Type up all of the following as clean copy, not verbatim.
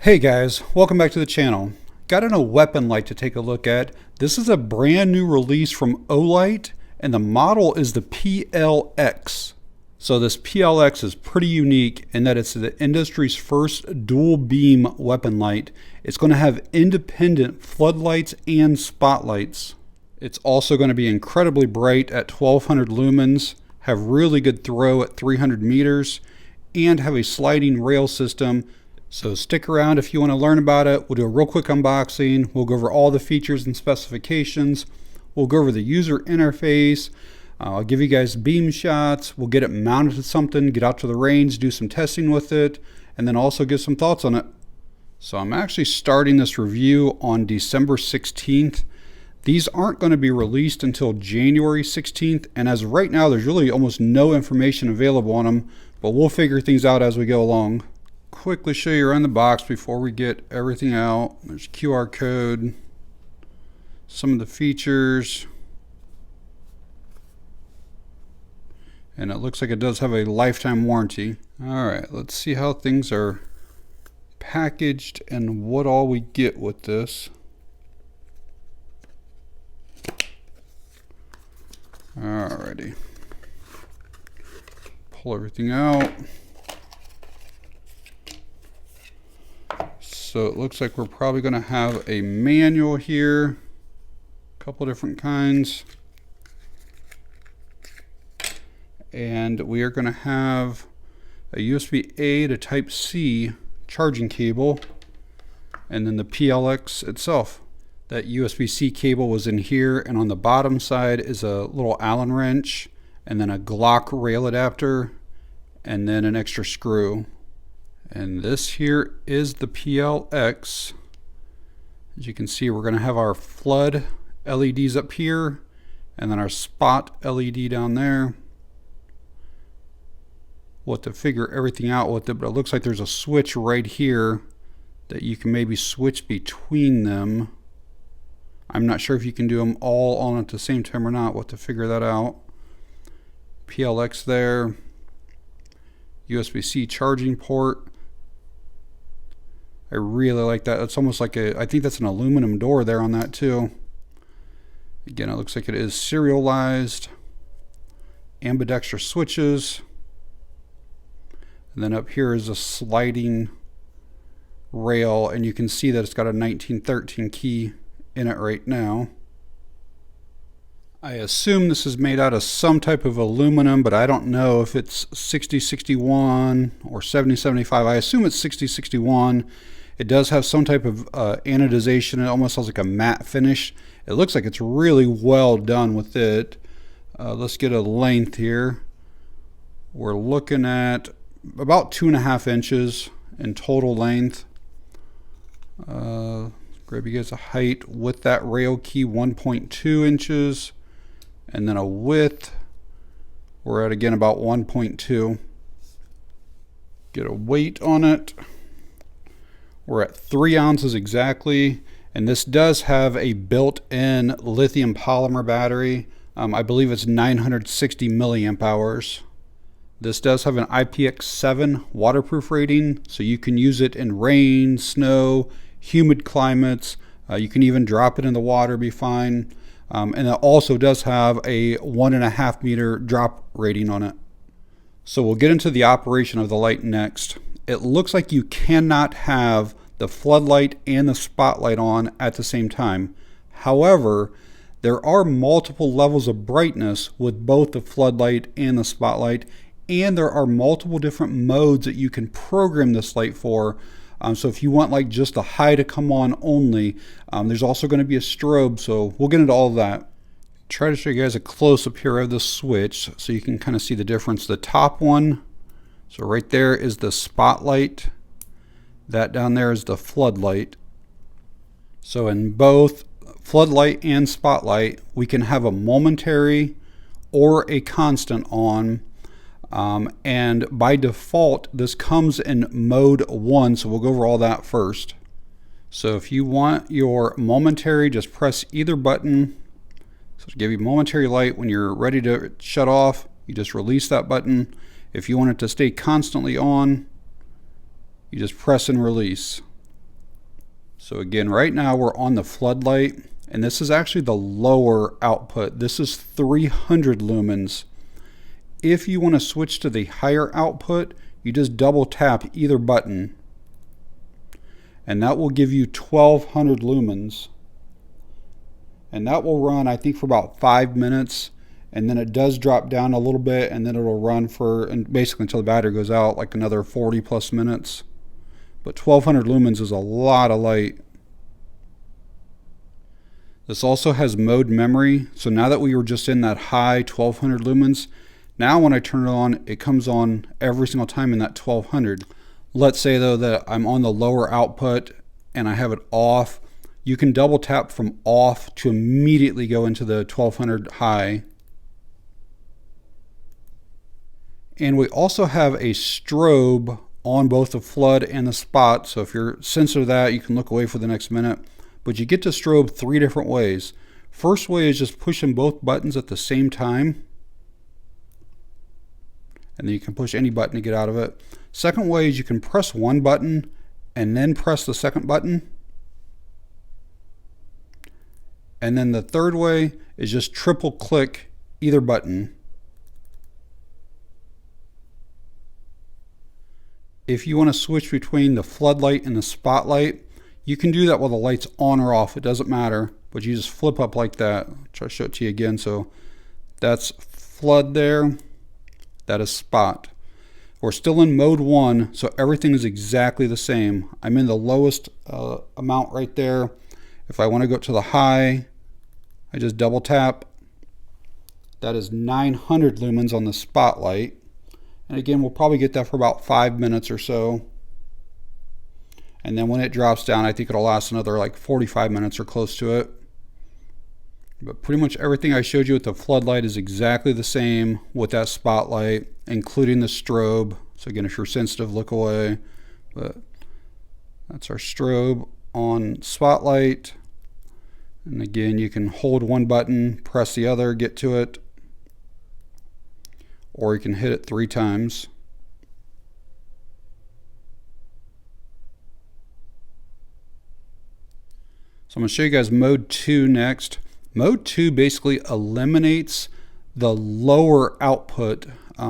Hey guys, welcome back to the channel. Got a weapon light to take a look at. This is a brand new release from Olight, and the model is the PLX. So this PLX is pretty unique in that it's the industry's first dual beam weapon light. It's going to have independent floodlights and spotlights. It's also going to be incredibly bright at 1200 lumens, have really good throw at 300 meters, and have a sliding rail system. So stick around if you want to learn about it. We'll do a real quick unboxing. We'll go over all the features and specifications. We'll go over the user interface. I'll give you guys beam shots. We'll get it mounted to something, get out to the range, do some testing with it, and then also give some thoughts on it. So I'm actually starting this review on December 16th. These aren't going to be released until January 16th, and as of right now, there's really almost no information available on them, but we'll figure things out as we go along. Quickly show you around the box before we get everything out. There's QR code, some of the features, and it looks like it does have a lifetime warranty. Alright, let's see how things are packaged and what all we get with this. Alrighty, pull everything out. So it looks like we're probably going to have a manual here, a couple different kinds, and we are going to have a USB-A to Type-C charging cable, and then the PLX itself. That USB-C cable was in here, and on the bottom side is a little Allen wrench, and then a Glock rail adapter, and then an extra screw. And this here is the PLX. As you can see, we're going to have our flood LEDs up here and then our spot LED down there. We'll have to figure everything out with it, but it looks like there's a switch right here that you can maybe switch between them. I'm not sure if you can do them all on at the same time or not. We'll have to figure that out. PLX there. USB-C charging port. I really like that. It's almost like I think that's an aluminum door there on that too. Again, it looks like it is serialized. Ambidextrous switches. And then up here is a sliding rail, and you can see that it's got a 1913 key in it right now. I assume this is made out of some type of aluminum, but I don't know if it's 6061 or 7075. I assume it's 6061. It does have some type of anodization. It almost has like a matte finish. It looks like it's really well done with it. Let's get a length here. We're looking at about 2.5 inches in total length. Grab you guys a height with that rail key, 1.2 inches. And then a width, we're at again about 1.2. Get a weight on it. We're at 3 ounces exactly, and this does have a built-in lithium polymer battery. I believe it's 960 milliamp hours. This does have an IPX7 waterproof rating, so you can use it in rain, snow, humid climates. You can even drop it in the water, be fine. And it also does have a 1.5 meter drop rating on it. So we'll get into the operation of the light next. It looks like you cannot have the floodlight and the spotlight on at the same time. However, there are multiple levels of brightness with both the floodlight and the spotlight, and there are multiple different modes that you can program this light for. So if you want like just the high to come on only, there's also going to be a strobe, so we'll get into all of that. Try to show you guys a close-up here of the switch so you can kind of see the difference. The top one, so right there is the spotlight. That down there is the floodlight. So in both floodlight and spotlight, we can have a momentary or a constant on. And by default, this comes in mode 1, so we'll go over all that first. So if you want your momentary, just press either button. So to give you momentary light, when you're ready to shut off, you just release that button. If you want it to stay constantly on, you just press and release. So again, right now we're on the floodlight, and this is actually the lower output. This is 300 lumens. If you want to switch to the higher output, you just double tap either button, and that will give you 1200 lumens. And that will run, I think, for about 5 minutes, and then it does drop down a little bit, and then it'll run for basically until the battery goes out, like another 40 plus minutes. But 1200 lumens is a lot of light. This also has mode memory, so now that we were just in that high 1200 lumens, now when I turn it on, it comes on every single time in that 1200. Let's say though that I'm on the lower output and I have it off. You can double tap from off to immediately go into the 1200 high. And we also have a strobe on both the flood and the spot. So if you're sensitive to that, you can look away for the next minute. But you get to strobe 3 different ways. First way is just pushing both buttons at the same time. And then you can push any button to get out of it. Second way is you can press one button and then press the second button. And then the third way is just triple click either button. If you want to switch between the floodlight and the spotlight, you can do that while the light's on or off. It doesn't matter, but you just flip up like that. I'll try to show it to you again. So that's flood there. That is spot. We're still in mode 1, so everything is exactly the same. I'm in the lowest amount right there. If I want to go to the high, I just double tap. That is 900 lumens on the spotlight. And again, we'll probably get that for about 5 minutes or so. And then when it drops down, I think it'll last another like 45 minutes or close to it. But pretty much everything I showed you with the floodlight is exactly the same with that spotlight, including the strobe. So again, if you're sensitive, look away. But that's our strobe on spotlight. And again, you can hold one button, press the other, get to it. Or you can hit it 3 times. So I'm going to show you guys mode 2 next. Mode 2 basically eliminates the lower output.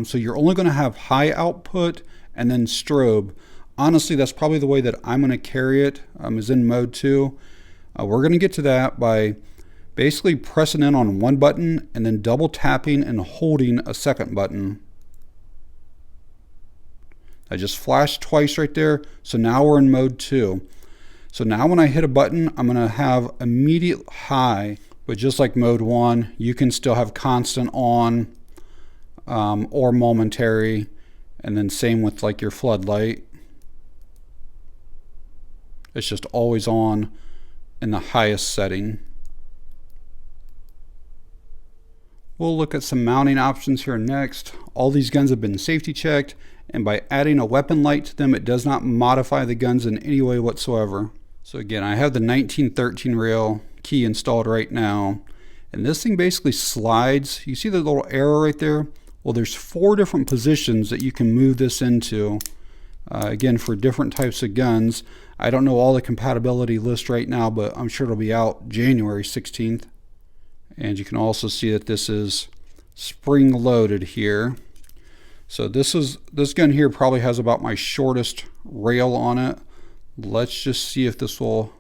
So you're only going to have high output and then strobe. Honestly, that's probably the way that I'm going to carry it, is in mode 2. We're going to get to that by basically pressing in on one button and then double tapping and holding a second button. I just flashed twice right there, so now we're in mode 2. So now when I hit a button, I'm going to have immediate high, but just like mode 1, you can still have constant on or momentary, and then same with like your floodlight. It's just always on in the highest setting. We'll look at some mounting options here next. All these guns have been safety checked, and by adding a weapon light to them, it does not modify the guns in any way whatsoever. So again, I have the 1913 rail key installed right now, and this thing basically slides. You see the little arrow right there? Well, there's 4 different positions that you can move this into. Again, for different types of guns. I don't know all the compatibility list right now, but I'm sure it'll be out January 16th. And you can also see that this is spring loaded here. So this gun here probably has about my shortest rail on it. Let's just see if this will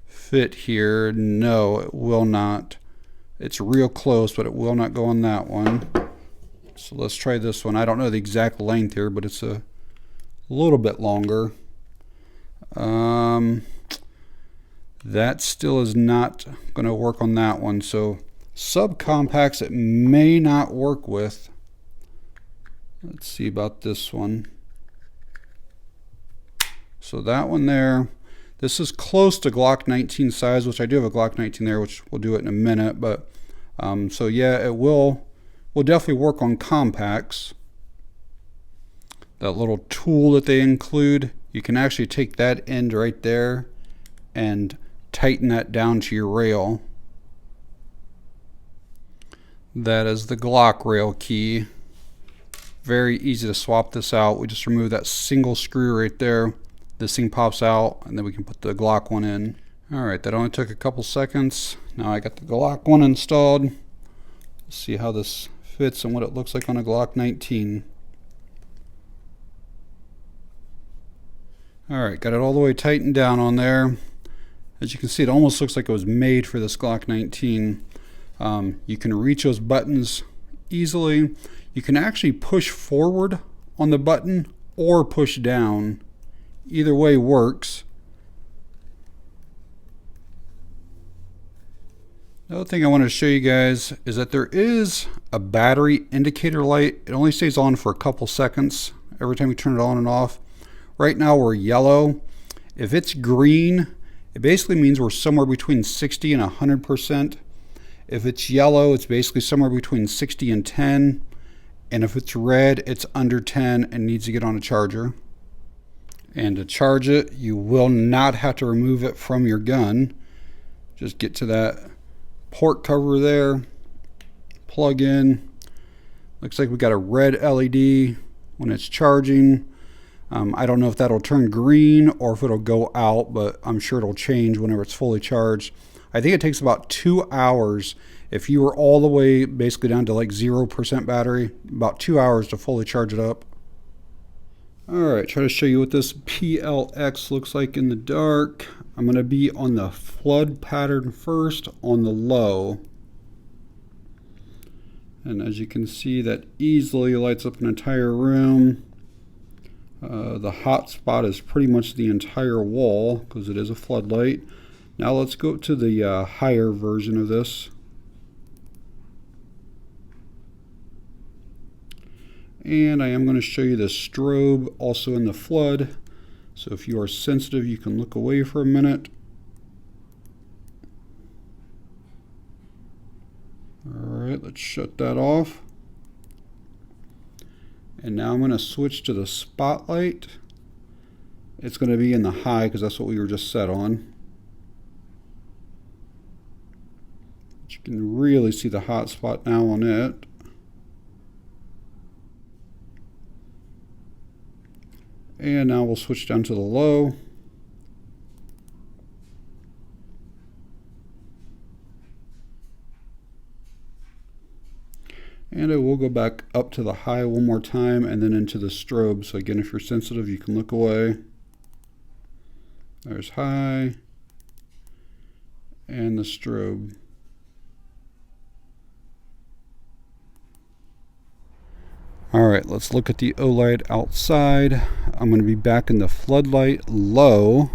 fit here. No, it will not. It's real close, but it will not go on that one. So let's try this one. I don't know the exact length here, but it's a little bit longer. That still is not going to work on that one. So subcompacts it may not work with. Let's see about this one. So that one there, this is close to Glock 19 size, which I do have a Glock 19 there, which we'll do it in a minute. But so yeah, it will definitely work on compacts. That little tool that they include, you can actually take that end right there and tighten that down to your rail. That is the Glock rail key. Very easy to swap this out. We just remove that single screw right there. this thing pops out, and then we can put the Glock one in. Alright, that only took a couple seconds. Now I got the Glock one installed. Let's see how this fits and what it looks like on a Glock 19. Alright, got it all the way tightened down on there. As you can see, it almost looks like it was made for this Glock 19. You can reach those buttons easily. You can actually push forward on the button or push down. Either way works. The other thing I want to show you guys is that there is a battery indicator light. It only stays on for a couple seconds every time you turn it on and off. Right now we're yellow. If it's green, it basically means we're somewhere between 60 and 100%. If it's yellow, it's basically somewhere between 60 and 10. And if it's red, it's under 10 and needs to get on a charger. And to charge it, you will not have to remove it from your gun. Just get to that port cover there, plug in. Looks like we got a red LED when it's charging. I don't know if that'll turn green or if it'll go out, but I'm sure it'll change whenever it's fully charged. I think it takes about 2 hours. If you were all the way basically down to like 0% battery, about 2 hours to fully charge it up. Alright, try to show you what this PLX looks like in the dark. I'm going to be on the flood pattern first on the low. And as you can see, that easily lights up an entire room. The hot spot is pretty much the entire wall because it is a floodlight. Now let's go to the higher version of this. And I am going to show you the strobe also in the flood. So if you are sensitive, you can look away for a minute. Alright, let's shut that off. And now I'm going to switch to the spotlight. It's going to be in the high because that's what we were just set on. But you can really see the hot spot now on it. And now we'll switch down to the low. And I will go back up to the high one more time and then into the strobe. So again, if you're sensitive, you can look away. There's high and the strobe. All right, let's look at the Olight outside. I'm going to be back in the floodlight low.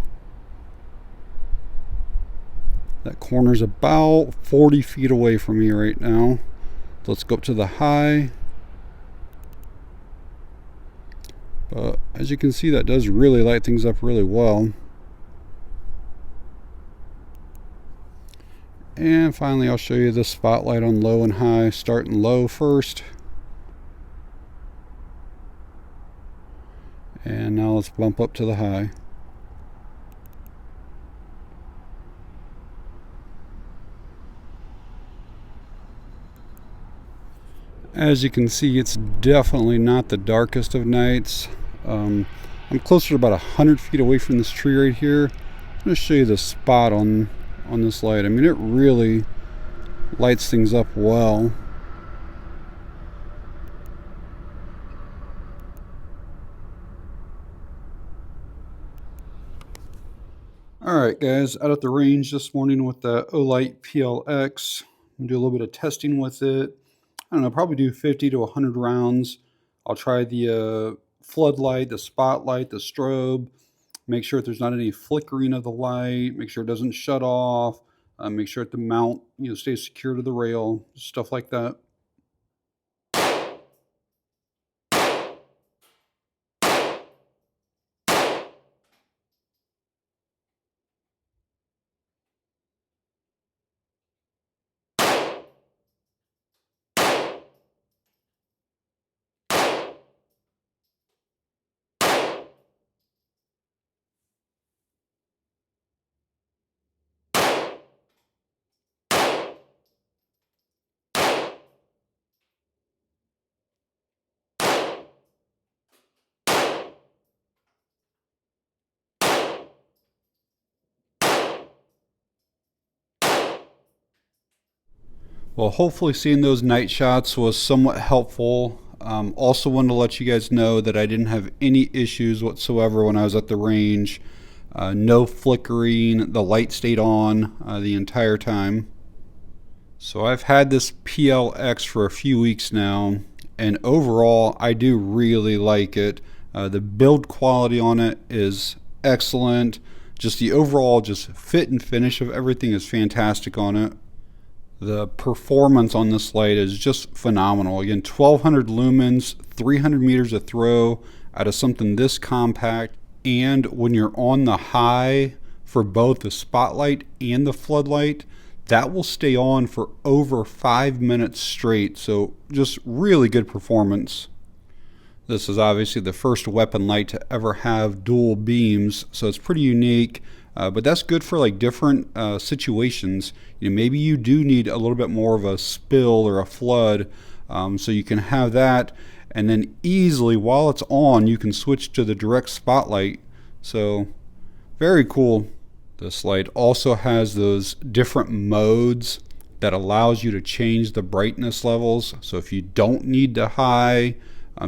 That corner's about 40 feet away from me right now. Let's go up to the high. But as you can see, that does really light things up really well. And finally, I'll show you the spotlight on low and high, starting low first. And now let's bump up to the high. As you can see, it's definitely not the darkest of nights. I'm closer to about 100 feet away from this tree right here. I'm going to show you the spot on this light. I mean, it really lights things up well. Alright guys, out at the range this morning with the Olight PLX. I'm going to do a little bit of testing with it. I don't know, probably do 50 to 100 rounds. I'll try the floodlight, the spotlight, the strobe, make sure that there's not any flickering of the light, make sure it doesn't shut off, make sure that the mount stays secure to the rail, stuff like that. Well, hopefully seeing those night shots was somewhat helpful. Also wanted to let you guys know that I didn't have any issues whatsoever when I was at the range. No flickering, the light stayed on the entire time. So I've had this PLX for a few weeks now, and overall I do really like it. The build quality on it is excellent. Just the overall fit and finish of everything is fantastic on it. The performance on this light is just phenomenal. Again, 1200 lumens, 300 meters of throw out of something this compact. And when you're on the high for both the spotlight and the floodlight, that will stay on for over 5 minutes straight. So just really good performance. This is obviously the first weapon light to ever have dual beams, so it's pretty unique. But that's good for like different situations. Maybe you do need a little bit more of a spill or a flood, so you can have that, and then easily while it's on you can switch to the direct spotlight. So very cool. This light also has those different modes that allows you to change the brightness levels. So if you don't need the high,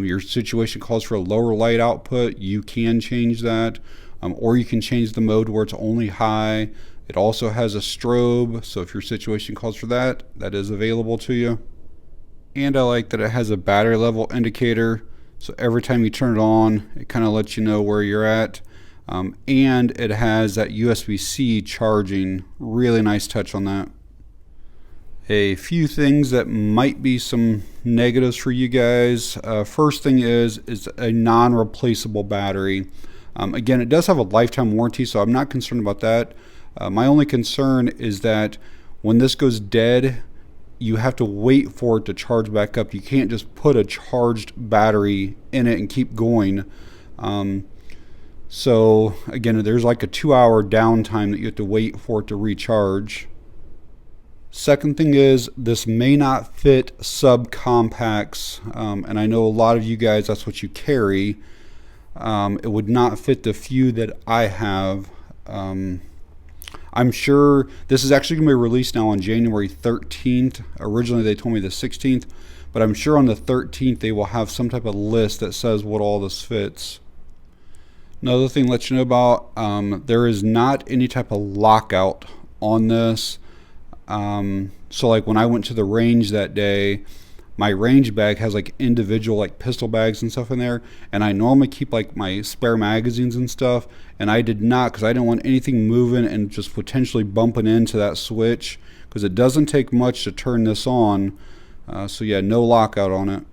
your situation calls for a lower light output, you can change that. Or you can change the mode where it's only high. It also has a strobe, so if your situation calls for that, that is available to you. And I like that it has a battery level indicator, so every time you turn it on, it kind of lets you know where you're at. And it has that USB-C charging. Really nice touch on that. A few things that might be some negatives for you guys. First thing is a non-replaceable battery. Again, it does have a lifetime warranty, so I'm not concerned about that. My only concern is that when this goes dead, you have to wait for it to charge back up. You can't just put a charged battery in it and keep going. So again, there's like a 2-hour downtime that you have to wait for it to recharge. Second thing is, this may not fit subcompacts, and I know a lot of you guys, that's what you carry. It would not fit the few that I have. I'm sure this is actually going to be released now on January 13th. Originally they told me the 16th, but I'm sure on the 13th they will have some type of list that says what all this fits. Another thing to let you know about, there is not any type of lockout on this. So like when I went to the range that day, my range bag has like individual like pistol bags and stuff in there, and I normally keep like my spare magazines and stuff, and I did not, because I didn't want anything moving and just potentially bumping into that switch, because it doesn't take much to turn this on. So yeah, no lockout on it.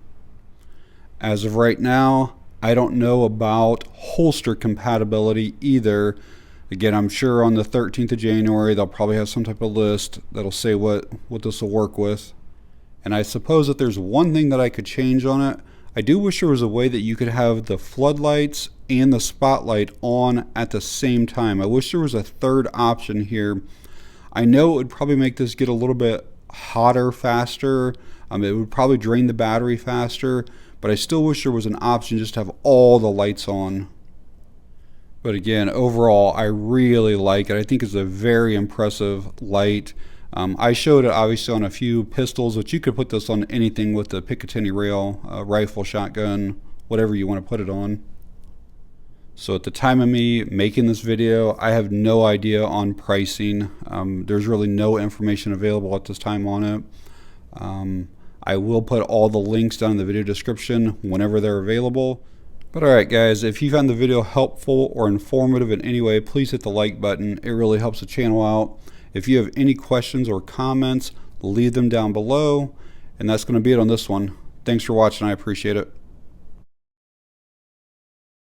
As of right now, I don't know about holster compatibility either. Again, I'm sure on the 13th of January they'll probably have some type of list that'll say what this will work with. And I suppose that there's one thing that I could change on it. I do wish there was a way that you could have the floodlights and the spotlight on at the same time. I wish there was a third option here. I know it would probably make this get a little bit hotter faster. It would probably drain the battery faster, but I still wish there was an option just to have all the lights on. But again, overall, I really like it. I think it's a very impressive light. I showed it obviously on a few pistols, but you could put this on anything with the Picatinny rail, rifle, shotgun, whatever you want to put it on. So at the time of me making this video, I have no idea on pricing. There's really no information available at this time on it. I will put all the links down in the video description whenever they're available. But alright guys, if you found the video helpful or informative in any way, please hit the like button. It really helps the channel out. If you have any questions or comments, leave them down below. And that's going to be it on this one. Thanks for watching. I appreciate it.